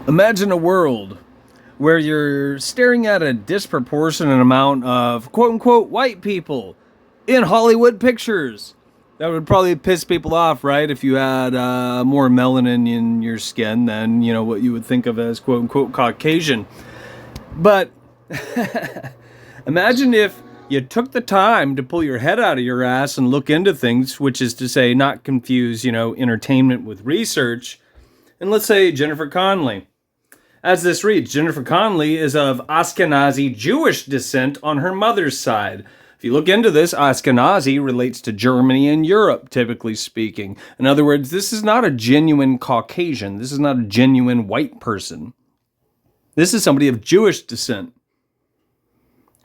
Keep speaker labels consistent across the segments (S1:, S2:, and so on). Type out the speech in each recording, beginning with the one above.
S1: Imagine a world where you're staring at a disproportionate amount of quote unquote white people in Hollywood pictures. That would probably piss people off, right? If you had more melanin in your skin than, what you would think of as quote unquote Caucasian. But imagine if you took the time to pull your head out of your ass and look into things, which is to say, not confuse, entertainment with research. And let's say Jennifer Connelly. As this reads, Jennifer Connelly is of Ashkenazi Jewish descent on her mother's side. If you look into this, Ashkenazi relates to Germany and Europe, typically speaking. In other words, this is not a genuine Caucasian. This is not a genuine white person. This is somebody of Jewish descent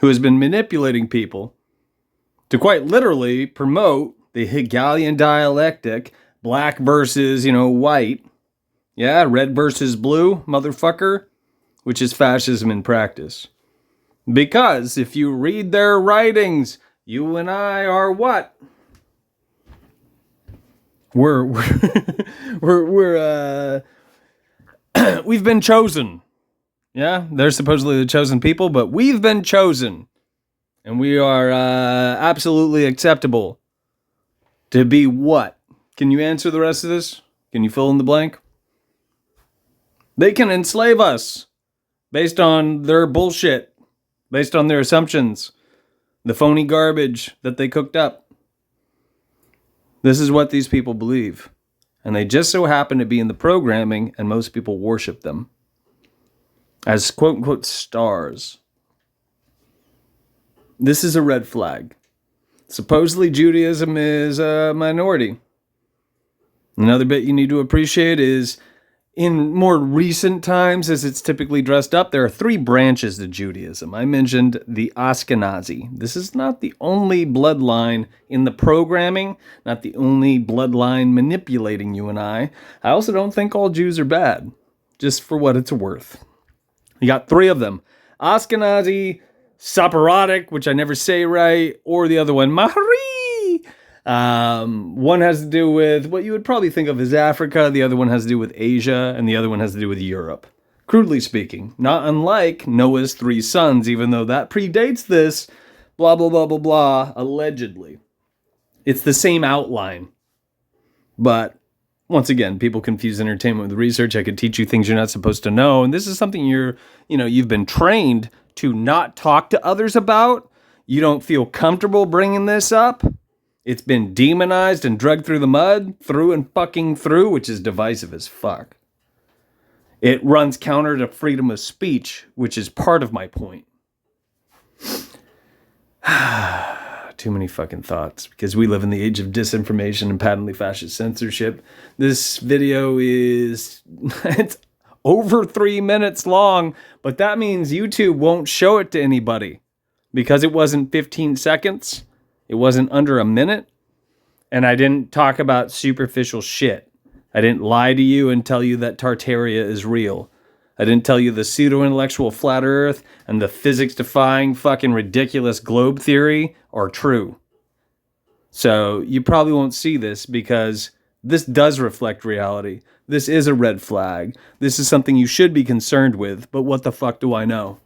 S1: who has been manipulating people to quite literally promote the Hegelian dialectic, black versus, white. Yeah, red versus blue, motherfucker, which is fascism in practice. Because if you read their writings, you and I are what? We've been chosen. Yeah, they're supposedly the chosen people, but we've been chosen. And we are absolutely acceptable to be what? Can you answer the rest of this? Can you fill in the blank? They can enslave us based on their bullshit, based on their assumptions, the phony garbage that they cooked up. This is what these people believe. And they just so happen to be in the programming, and most people worship them as quote-unquote stars. This is a red flag. Supposedly Judaism is a minority. Another bit you need to appreciate is in more recent times, as it's typically dressed up, there are three branches to Judaism. I mentioned the Ashkenazi. This is not the only bloodline in the programming, not the only bloodline manipulating you and I. I also don't think all Jews are bad, just for what it's worth. You got three of them. Ashkenazi, Sephardic, which I never say right, or the other one, Mahari. One has to do with what you would probably think of as Africa, the other one has to do with Asia, and the other one has to do with Europe. Crudely speaking, not unlike Noah's three sons, even though that predates this, blah, blah, blah, blah, blah, allegedly. It's the same outline. But once again, people confuse entertainment with research. I could teach you things you're not supposed to know, and this is something you've been trained to not talk to others about. You don't feel comfortable bringing this up. It's been demonized and dragged through the mud, through and fucking through, which is divisive as fuck. It runs counter to freedom of speech, which is part of my point. Too many fucking thoughts, because we live in the age of disinformation and patently fascist censorship. This video it's over 3 minutes long, but that means YouTube won't show it to anybody because it wasn't 15 seconds. It wasn't under a minute, and I didn't talk about superficial shit. I didn't lie to you and tell you that Tartaria is real. I didn't tell you the pseudo-intellectual flat earth and the physics-defying fucking ridiculous globe theory are true. So you probably won't see this because this does reflect reality. This is a red flag. This is something you should be concerned with, but what the fuck do I know?